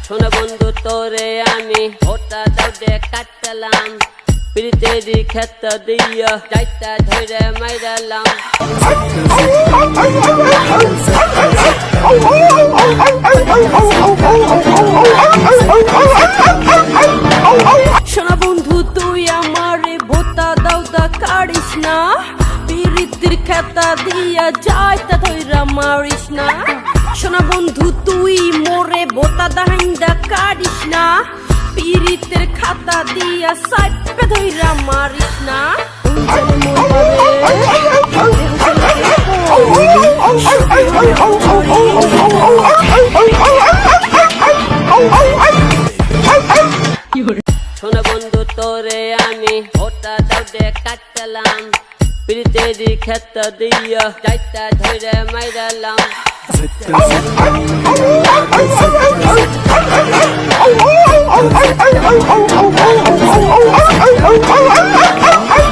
শোনা বন্ধু তোরে আমি ভোটা দাউদে কাটলাম প্রীতেরি ক্ষেত দিয়া যাইতা ধরে মাইরালাম শোনা বন্ধু তুই আমারে ভোটা দাউদা কাড়িস না প্রীতের ক্ষেত দিয়া যাইতা ধরে মারিস না শোনা বন্ধু তুই মোরে ভোটা দাহাইন্দা কাড়িস না পীরিতের খাতা দিয়া সাইপে ধইরা মারিস না শোনা বন্ধু তোরে আমি ভোটা দাউদে কাটলাম প্রীতেরি ক্ষেত দিয়া যাইতা ধরে মাইরালাম Oh,